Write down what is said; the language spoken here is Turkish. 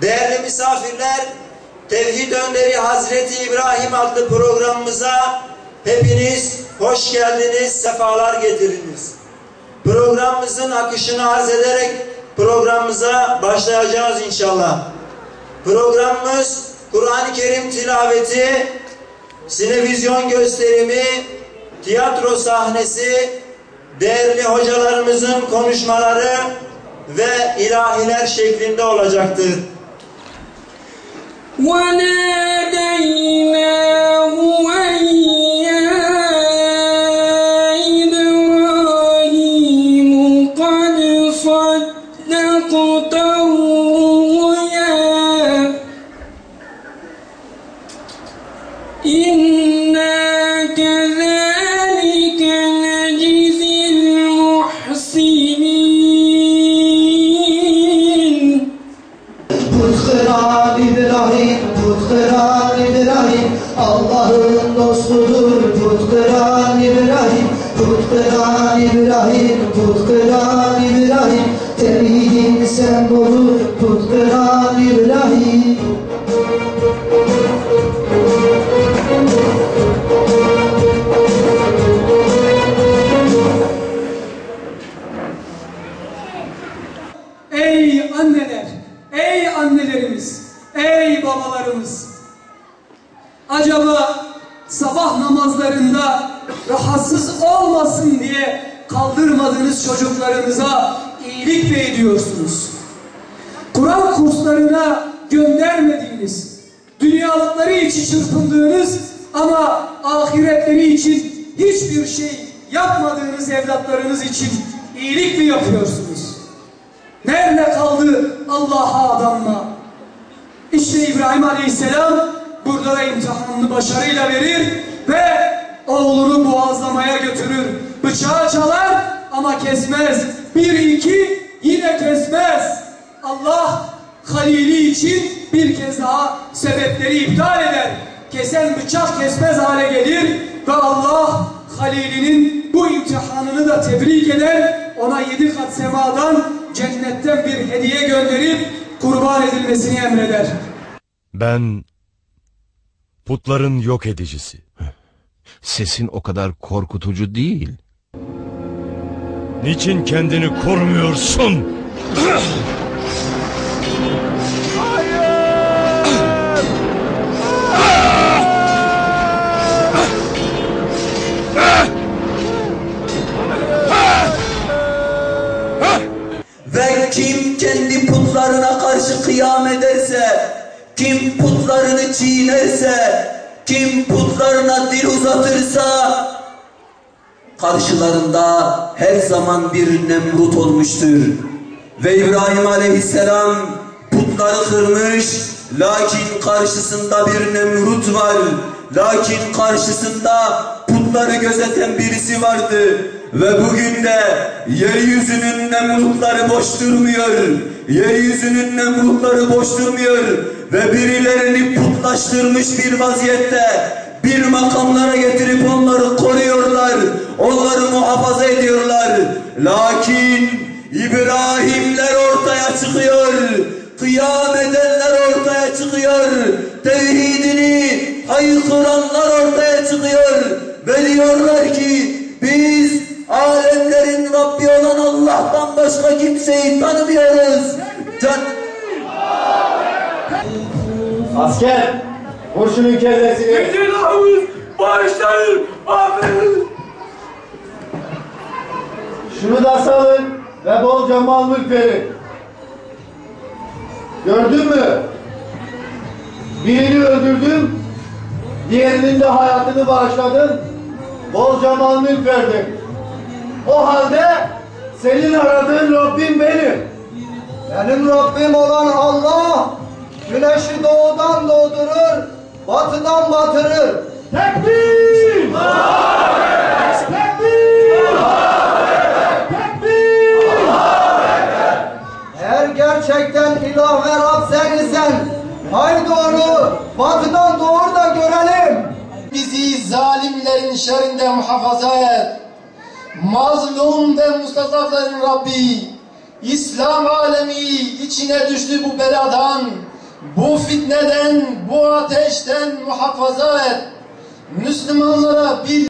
Değerli misafirler, Tevhid Önderi Hazreti İbrahim adlı programımıza hepiniz hoş geldiniz, sefalar getirdiniz. Programımızın akışını arz ederek programımıza başlayacağız inşallah. Programımız Kur'an-ı Kerim tilaveti, sinevizyon gösterimi, tiyatro sahnesi, değerli hocalarımızın konuşmaları ve ilahiler şeklinde olacaktır. وَنَادَيْنَاهُ أَن يَا إِبْرَاهِيمُ قَدْ صَدَّقْتَ الرُّؤْيَا إِنَّا كَذَلِكَ نَجْزِي الْمُحْسِنِينَ. Putkıran İbrahim, Putkıran İbrahim, Allah'ın dostudur. Putkıran İbrahim, Putkıran İbrahim, Putkıran İbrahim, tevhidin sembolü Putkıran İbrahim. Ey anneler, ey annelerimiz, ey babalarımız! Acaba sabah namazlarında rahatsız olmasın diye kaldırmadığınız çocuklarınıza iyilik mi ediyorsunuz? Kur'an kurslarına göndermediğiniz, dünyalıkları için çırpındığınız ama ahiretleri için hiçbir şey yapmadığınız evlatlarınız için iyilik mi yapıyorsunuz? Nerede kaldı Allah'a adanma? İşte İbrahim Aleyhisselam burada da imtihanını başarıyla verir ve oğlunu boğazlamaya götürür. Bıçağı çalar ama kesmez. Bir iki yine kesmez. Allah Halili için bir kez daha sebepleri iptal eder. Kesen bıçak kesmez hale gelir ve Allah Halilinin bu imtihanını da tebrik eder. Ona 7 kat semadan cennetten bir hediye gönderip kurban edilmesini emreder. Ben putların yok edicisi. Sesin o kadar korkutucu değil. Niçin kendini korumuyorsun? Ve kim kendi putlarına karşı kıyam ederse, kim putlarını çiğnerse, kim putlarına dil uzatırsa, karşılarında her zaman bir Nemrut olmuştur. Ve İbrahim Aleyhisselam putları kırmış, lakin karşısında bir Nemrut var. Lakin karşısında putları gözeten birisi vardı. Ve bugün de yeryüzünün Nemrutları boş durmuyor. Yeryüzünün Nemrutları boş durmuyor. Ve birilerini putlaştırmış bir vaziyette bir makamlara getirip onları koruyorlar. Onları muhafaza ediyorlar. Lakin İbrahimler ortaya çıkıyor. Kıyam edenler ortaya çıkıyor. Tevhidini haykıranlar ortaya çıkıyor. Ve diyorlar ki biz alemlerin Rabbi olan Allah'tan başka kimseyi tanımıyoruz. Asker! Vur şunun kellesini! Allah'ımız bağışlayın! Amin! Şunu da salın ve bolca mal mülk verin. Gördün mü? Birini öldürdüm, diğerinin de hayatını bağışladım. Bolca mal mülk verdim. O halde senin aradığın Rabbim benim. Benim Rabbim olan Allah, güneşi doğudan doğdurur, batıdan batırır. Tekbir! Tekbir! Tekbir! Eğer gerçekten ilah ve Rab sen isen, haydi onu batıdan doğur da görelim. Bizi zalimlerin şerrinden muhafaza et. Mazlum ve mustazafların Rabbi, İslam alemi içine düştüğü bu beladan, bu fitneden, bu ateşten muhafaza et. Müslümanlara bir